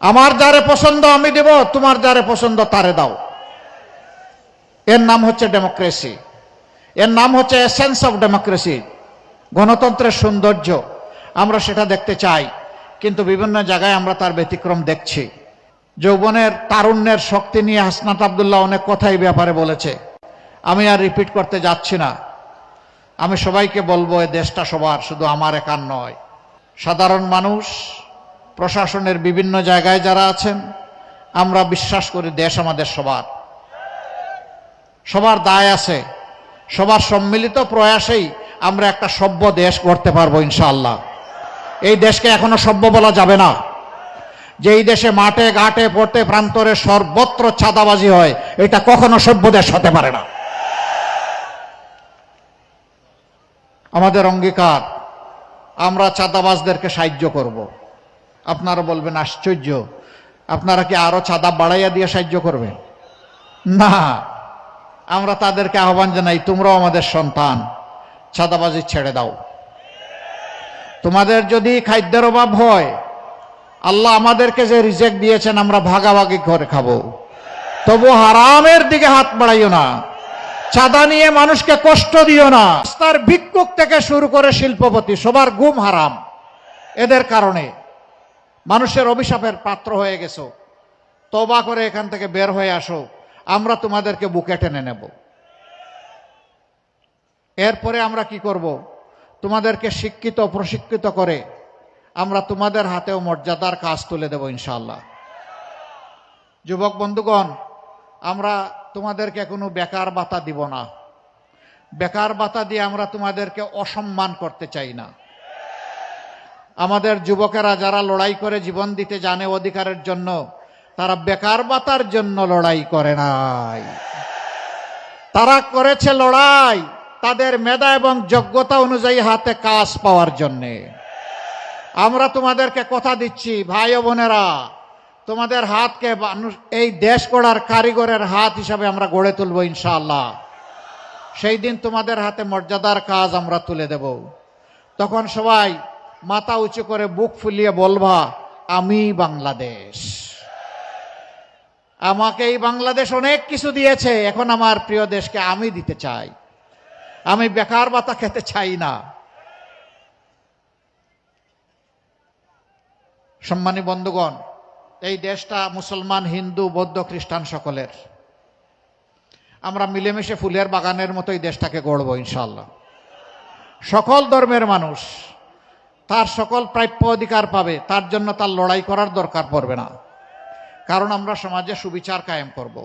আমার যারে পছন্দ আমি দেব, তোমার যারে পছন্দ তারে দাও। এর নাম হচ্ছে ডেমোক্রেসি, এর নাম হচ্ছে এসেন্স অফ ডেমোক্রেসি, গণতন্ত্রের সৌন্দর্য। আমরা সেটা দেখতে চাই, কিন্তু বিভিন্ন জায়গায় আমরা তার ব্যতিক্রম দেখছি। যৌবনের তারুণ্যের শক্তি নিয়ে হাসনাত আব্দুল্লাহ অনেক কথাই ব্যাপারে বলেছে, আমি আর রিপিট করতে যাচ্ছি না। আমি সবাইকে বলবো, এ দেশটা সবার, শুধু আমার একার নয়। সাধারণ মানুষ, প্রশাসনের বিভিন্ন জায়গায় যারা আছেন, আমরা বিশ্বাস করি দেশ আমাদের সবার, সবার দায় আছে। সবার সম্মিলিত প্রয়াসেই আমরা একটা সভ্য দেশ গড়তে পারবো ইনশাআল্লাহ। এই দেশকে এখনো সভ্য বলা যাবে না। যেই দেশে মাঠে ঘাটে পড়তে প্রান্তরে সর্বত্র চাঁদাবাজি হয়, এটা কখনো সভ্য দেশ হতে পারে না। আমাদের অঙ্গীকার, আমরা চাঁদাবাজদেরকে সাহায্য করব। আপনারা বলবেন আশ্চর্য, আপনারা কি আরো চাঁদা বাড়াইয়া দিয়ে সাহায্য করবেন? না, আমরা তাদেরকে আহ্বান জানাই, তোমরাও আমাদের সন্তান, চাঁদাবাজি ছেড়ে দাও। তোমাদের যদি খাদ্যের অভাব হয়, আল্লাহ আমাদেরকে যে রিজেক্ট দিয়েছেন, আমরা ভাগাভাগি করে খাবো, তবু হারামের দিকে হাত বাড়াইও না। চাঁদা নিয়ে মানুষকে কষ্ট দিও না। রাস্তার ভিক্ষুক থেকে শুরু করে শিল্পপতি, সবার ঘুম হারাম। এদের কারণে মানুষের অভিশাপের পাত্র হয়ে গেছো। তওবা করে এখান থেকে বের হয়ে আসো, আমরা তোমাদেরকে বুকে টেনে নেব। এরপরে আমরা কি করব? তোমাদেরকে শিক্ষিত প্রশিক্ষিত করে আমরা তোমাদের হাতেও মর্যাদার কাজ তুলে দেব ইনশাআল্লাহ। যুবক বন্ধুগণ, আমরা তোমাদেরকে কোনো বেকার ভাতা দিব না। বেকার ভাতা দিয়ে আমরা তোমাদেরকে অসম্মান করতে চাই না। আমাদের যুবকেরা যারা লড়াই করে জীবন দিতে জানে অধিকারের জন্য, তারা বেকার ভাতার জন্য লড়াই করে নাই। তারা করেছে লড়াই তাদের মেধা এবং যোগ্যতা অনুযায়ী হাতে কাজ পাওয়ার জন্যে। আমরা তোমাদেরকে কথা দিচ্ছি, ভাই ও বোনেরা, তোমাদের হাতকে এই দেশ গড়ার কারিগরের হাত হিসাবে আমরা গড়ে তুলব ইনশাআল্লাহ। সেই দিন তোমাদের হাতে মর্যাদার কাজ আমরা তুলে দেব। তখন সবাই মাথা উঁচু করে বুক ফুলিয়ে বলবা, আমি বাংলাদেশ। আমাকে এই বাংলাদেশ অনেক কিছু দিয়েছে, এখন আমার প্রিয় দেশকে আমি দিতে চাই। আমি বেকার ভাতা খেতে চাই না। সম্মানী বন্ধুগণ, এই দেশটা মুসলমান, হিন্দু, বৌদ্ধ, খ্রিস্টান সকলের। আমরা মিলেমিশে ফুলের বাগানের মতো এই দেশটাকে গড়ব ইনশাআল্লাহ। সকল ধর্মের মানুষ তার সকল প্রাপ্য অধিকার পাবে, তার জন্য তার লড়াই করার দরকার পড়বে না। কারণ আমরা সমাজে সুবিচার কায়েম করব।